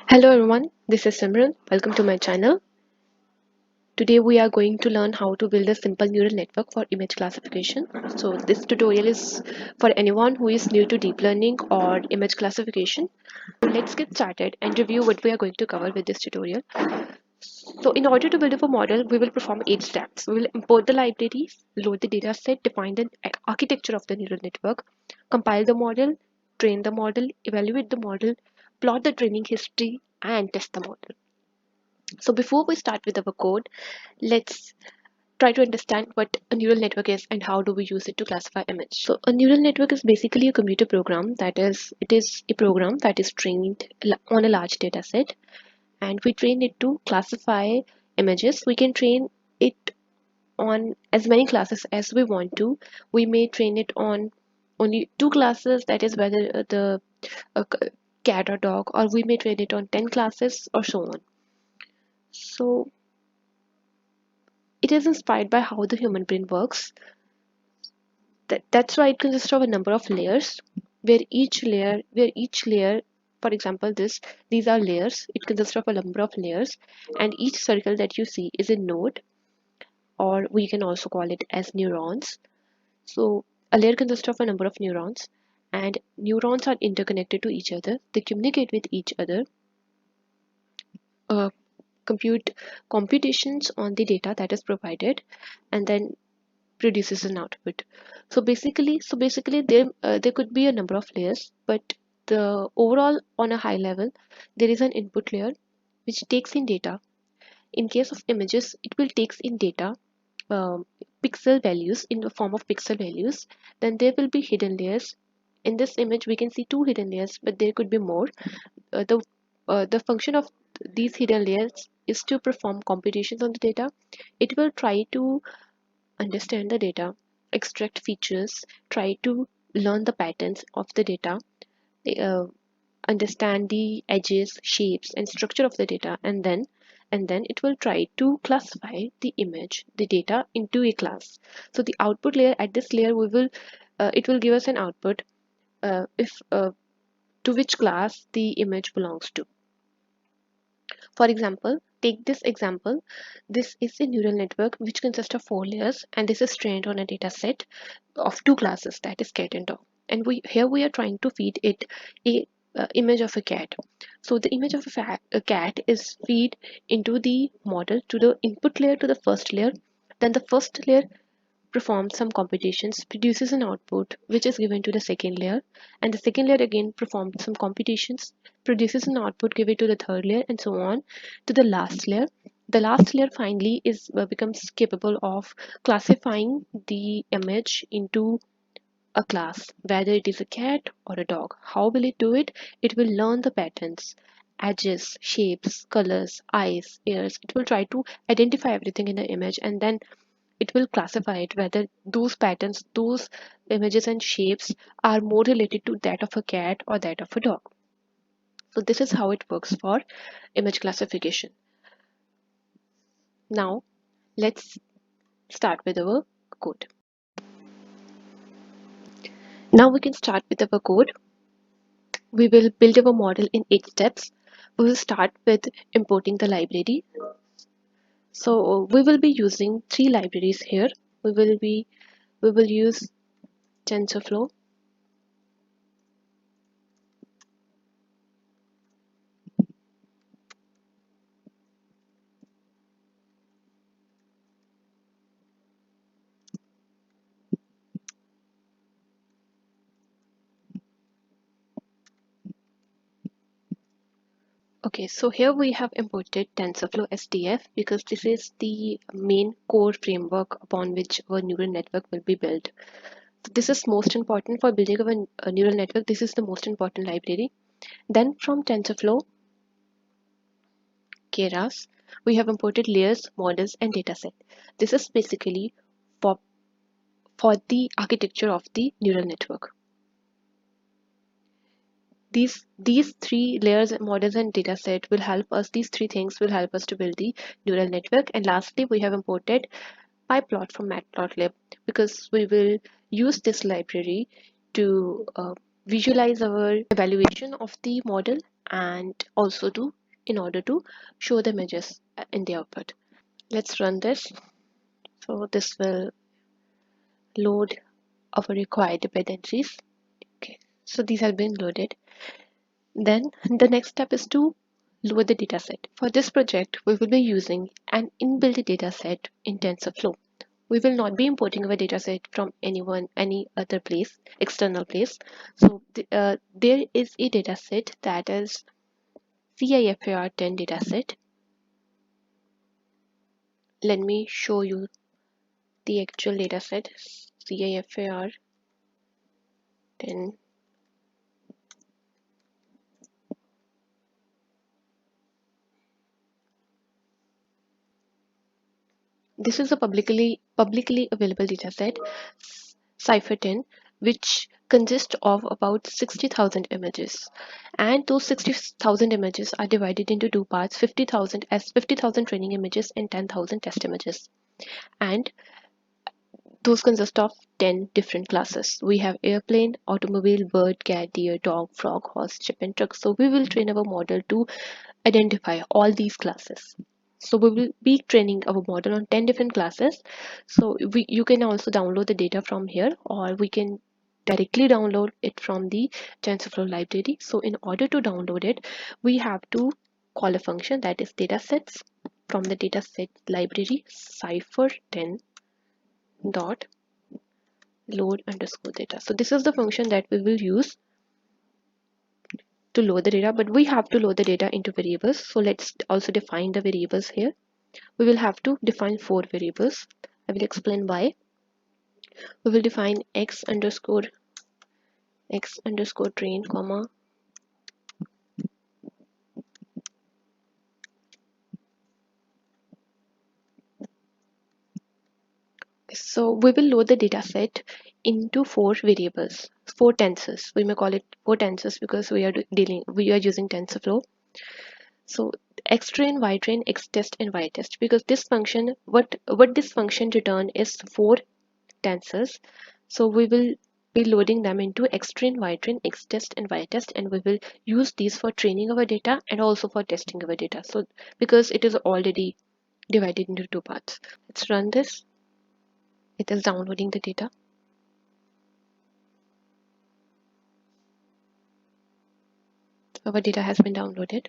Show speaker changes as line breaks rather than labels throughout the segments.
Hello everyone, this is Simran. Welcome to my channel. Today we are going to learn how to build a simple neural network for image classification. So this tutorial is for anyone who is new to deep learning or image classification. Let's get started and review what we are going to cover with this tutorial. So in order to build up a model, we will perform 8 steps. We will import the libraries, load the dataset, define the architecture of the neural network, compile the model, train the model, evaluate the model, plot the training history, and test the model. So before we start with our code, let's try to understand what a neural network is and how do we use it to classify image. So a neural network is basically a computer program it is a program that is trained on a large data set, and we train it to classify images. We can train it on as many classes as we want to. We may train it on only two classes, that is whether the cat or dog, or we may train it on 10 classes or so on. So it is inspired by how the human brain works. That's why it consists of a number of layers, where each layer, for example, these are layers. It consists of a number of layers, and each circle that you see is a node, or we can also call it as neurons. So a layer consists of a number of neurons, and neurons are interconnected to each other. They communicate with each other, uh, compute computations on the data that is provided, and then produces an output. So basically there could be a number of layers, but the overall, on a high level, there is an input layer which takes in data. In case of images, it will takes in data, pixel values in the form of pixel values. Then there will be hidden layers. In this image we can see two hidden layers, but there could be more. The function of these hidden layers is to perform computations on the data. It will try to understand the data, extract features, try to learn the patterns of the data, uh, understand the edges, shapes, and structure of the data, and then it will try to classify the image, the data into a class. So the output layer, at this layer, we will it will give us an output, if to which class the image belongs to. For example, take this example. This is a neural network which consists of 4 layers, and this is trained on a data set of two classes, that is cat and dog. And we are trying to feed it a image of a cat. So the image of a cat is feed into the model, to the input layer, to the first layer. Then the first layer performs some computations, produces an output which is given to the second layer, and the second layer again performs some computations, produces an output given to the third layer, and so on to the last layer. The last layer finally is becomes capable of classifying the image into a class, whether it is a cat or a dog. How will it do it? It will learn the patterns, edges, shapes, colors, eyes, ears. It will try to identify everything in the image, and then it will classify it whether those patterns, those images and shapes are more related to that of a cat or that of a dog. So this is how it works for image classification. Now let's start with our code. Now we can start with our code. We will build our model in 8 steps. We will start with importing the library. So we will be using 3 libraries here. We will use TensorFlow, okay, so here we have imported TensorFlow SDF because this is the main core framework upon which our neural network will be built. So this is most important for building of a neural network. This is the most important library. Then from TensorFlow, Keras, we have imported layers, models, and dataset. This is basically for, for the architecture of the neural network. These 3 layers, models, and dataset will help us. These 3 things will help us to build the neural network. And lastly, we have imported pyplot from matplotlib because we will use this library to visualize our evaluation of the model and also to in order to show the images in the output. Let's run this. So this will load our required dependencies. Okay, so these have been loaded. Then the next step is to load the dataset. For this project, we will be using an inbuilt dataset in TensorFlow. We will not be importing our dataset from any other place, external place. So there is a dataset that is CIFAR 10 dataset. Let me show you the actual dataset. CIFAR 10. This is a publicly available dataset, Cipher 10, which consists of about 60,000 images. And those 60,000 images are divided into two parts, 50,000 training images and 10,000 test images. And those consist of 10 different classes. We have airplane, automobile, bird, cat, deer, dog, frog, horse, chip, and truck. So we will train our model to identify all these classes. So we will be training our model on 10 different classes. So you can also download the data from here, or we can directly download it from the TensorFlow library. So in order to download it, we have to call a function that is datasets from the dataset library cipher 10 dot load underscore data. So this is the function that we will use to load the data, but we have to load the data into variables. So let's also define the variables here. We will have to define 4 variables. I will explain why. We will define x underscore train, comma, so we will load the data set into 4 variables, 4 tensors. We may call it 4 tensors because we are using TensorFlow. So x train, y train, x test, and y test, because this function, what this function return is 4 tensors. So we will be loading them into x train, y train, x test, and y test, and we will use these for training our data and also for testing our data. So because it is already divided into 2 parts. Let's run this. It is downloading the data. Our data has been downloaded.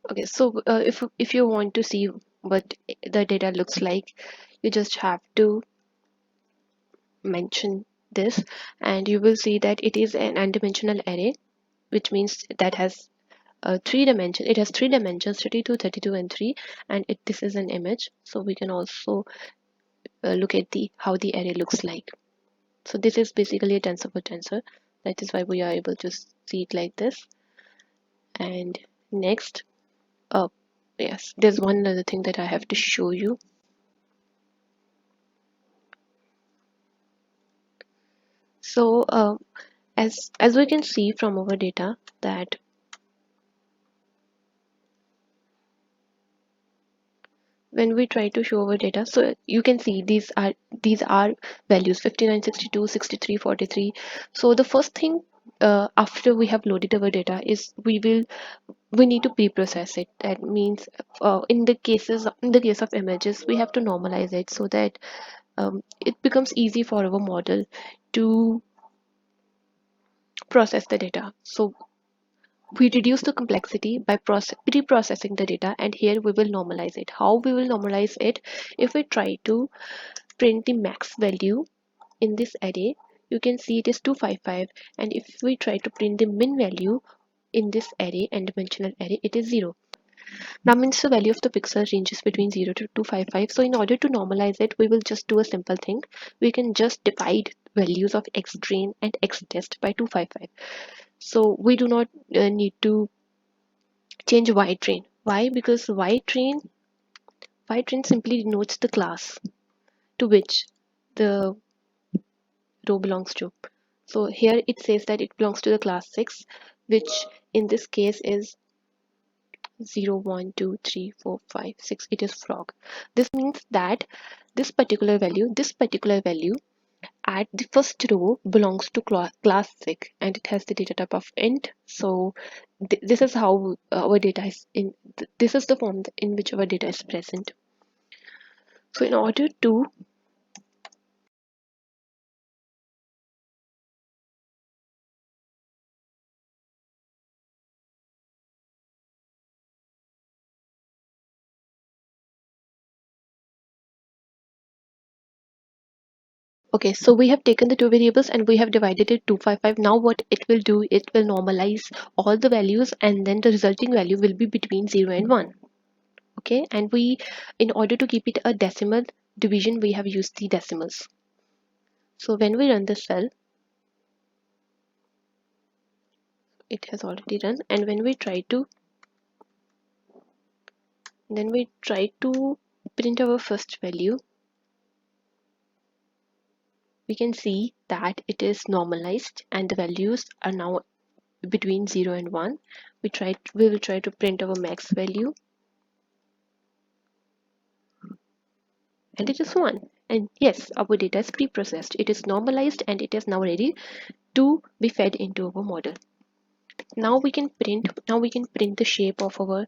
Okay, so if you want to see what the data looks like, you just have to mention this, and you will see that it is an n-dimensional array, which means that has 3 dimension. It has 3 dimensions, 32, 32, and 3, and this is an image. So we can also look at the how the array looks like. So this is basically a tensor per tensor. That is why we are able to see it like this. And next, yes, there's one other thing that I have to show you. So as we can see from our data that when we try to show our data, so you can see these are values 59, 62, 63, 43. So the first thing after we have loaded our data is we need to pre-process it. That means in the case of images, we have to normalize it so that it becomes easy for our model to process the data. So we reduce the complexity by pre-processing the data, and here we will normalize it. How we will normalize it? If we try to print the max value in this array, you can see it is 255, and if we try to print the min value in this array and dimensional array, it is 0. That means the value of the pixel ranges between 0 to 255. So in order to normalize it, we will just do a simple thing. We can just divide values of x train and x test by 255. So we do not need to change y train. Why? Because y train simply denotes the class to which the row belongs to. So here it says that it belongs to the class 6, which in this case is 0, 1, 2, 3, 4, 5, 6. It is frog. This means that this particular value at the first row belongs to classic and it has the data type of int. So this is how our data is in this is the form in which our data is present. So in order to Okay, so we have taken the two variables and we have divided it 255. Now what it will do, it will normalize all the values and then the resulting value will be between 0 and 1. Okay, and we, in order to keep it a decimal division, we have used the decimals. So when we run the cell, it has already run, and when we try to, then we try to print our first value, we can see that it is normalized and the values are now between 0 and 1. We will try to print our max value and it is 1. And yes, our data is pre-processed, it is normalized and it is now ready to be fed into our model. Now we can print the shape of our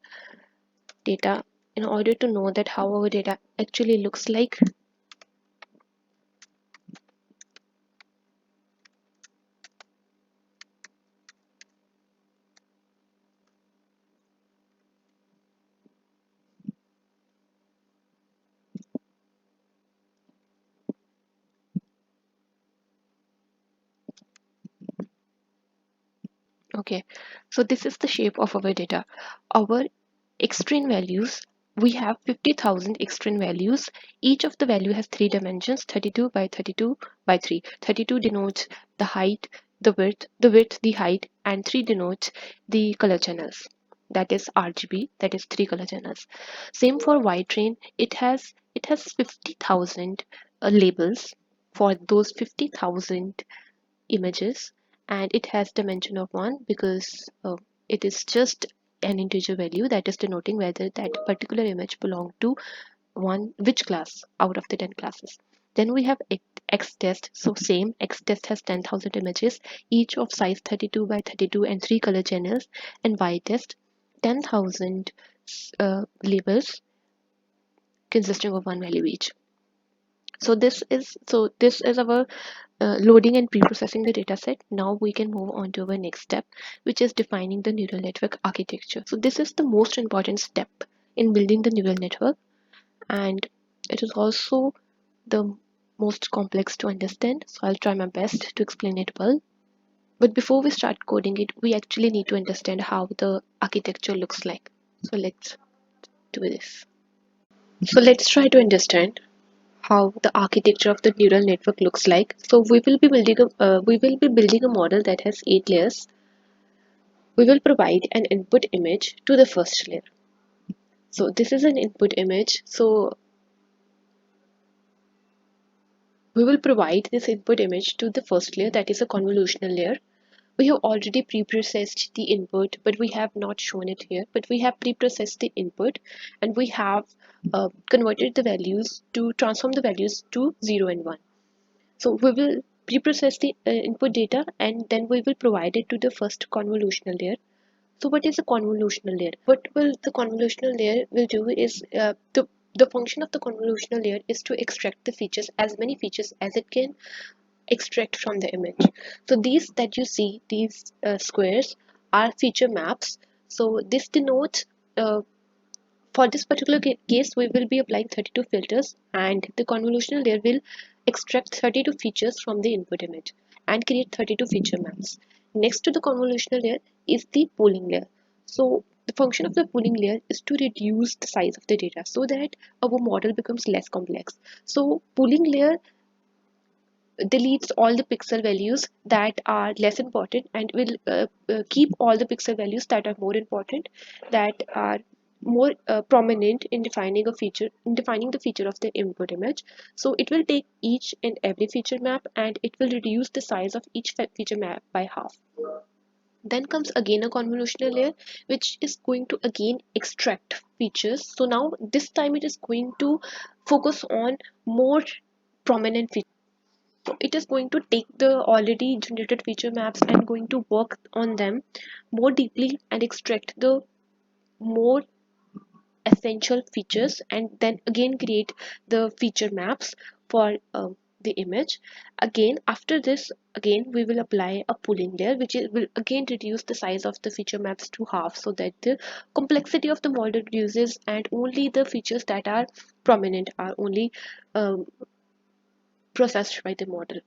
data in order to know that how our data actually looks like. Okay, so this is the shape of our data. Our extreme values, we have 50,000 extreme values. Each of the value has three dimensions, 32 by 32 by 3. 32 denotes the height, the width, the height, and 3 denotes the color channels. That is RGB, that is three color channels. Same for Y train, it has 50,000 labels for those 50,000 images, and it has dimension of 1 because it is just an integer value that is denoting whether that particular image belong to one which class out of the 10 classes. Then we have X test. So same, X test has 10,000 images, each of size 32 by 32 and 3 color channels. And Y test, 10,000 labels consisting of one value each. So this is our loading and pre-processing the dataset. Now we can move on to our next step, which is defining the neural network architecture. So this is the most important step in building the neural network, and it is also the most complex to understand. So I'll try my best to explain it well. But before we start coding it, we actually need to understand how the architecture looks like. So let's do this. So let's try to understand how the architecture of the neural network looks like. So we will be building a model that has 8 layers. We will provide an input image to the first layer. So this is an input image. So we will provide this input image to the first layer, that is a convolutional layer. We have already pre-processed the input, but we have not shown it here. But we have pre-processed the input and we have converted the values to transform the values to 0 and 1. So we will pre-process the input data and then we will provide it to the first convolutional layer. So what is a convolutional layer? What will the convolutional layer will do is the function of the convolutional layer is to extract the features, as many features as it can extract from the image. So these that you see, these squares are feature maps. So this denotes for this particular case, we will be applying 32 filters and the convolutional layer will extract 32 features from the input image and create 32 feature maps. Next to the convolutional layer is the pooling layer. So the function of the pooling layer is to reduce the size of the data so that our model becomes less complex. So pooling layer deletes all the pixel values that are less important and will keep all the pixel values that are more important, that are more prominent in defining the feature of the input image. So it will take each and every feature map and it will reduce the size of each feature map by half. Then comes again a convolutional layer which is going to again extract features. So now this time it is going to focus on more prominent features. So it is going to take the already generated feature maps and going to work on them more deeply and extract the more essential features, and then again create the feature maps for the image. Again, after this, again we will apply a pooling layer, which will again reduce the size of the feature maps to half, so that the complexity of the model reduces and only the features that are prominent are only um, processed by the model.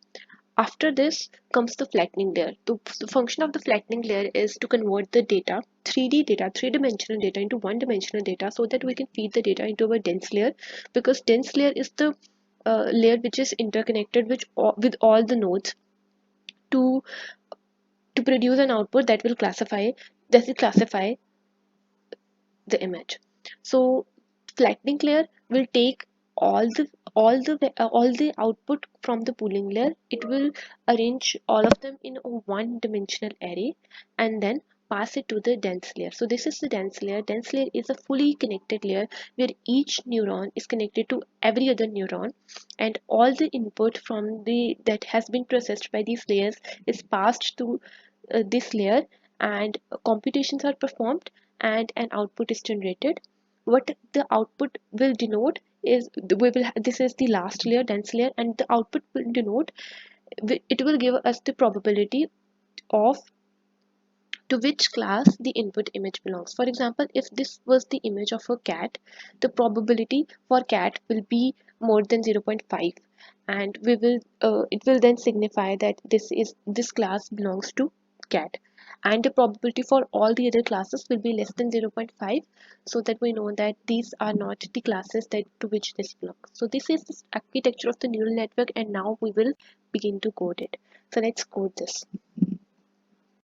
After this comes the flattening layer. The function of the flattening layer is to convert the data, 3D data, three-dimensional data into one-dimensional data, so that we can feed the data into a dense layer, because dense layer is the layer which is interconnected with all the nodes to produce an output that will classify the image. So flattening layer will take all the all the output from the pooling layer. It will arrange all of them in a one dimensional array and then pass it to the dense layer. So this is the dense layer. Dense layer is a fully connected layer where each neuron is connected to every other neuron, and all the input from the that has been processed by these layers is passed to this layer, and computations are performed and an output is generated. What the output will denote is this is the last layer, dense layer, and the output will denote, it will give us the probability of to which class the input image belongs. For example, if this was the image of a cat, the probability for cat will be more than 0.5, and we will it will then signify that this class belongs to cat, and the probability for all the other classes will be less than 0.5, so that we know that these are not the classes that to which this belongs. So this is the architecture of the neural network, and now we will begin to code it. So let's code this.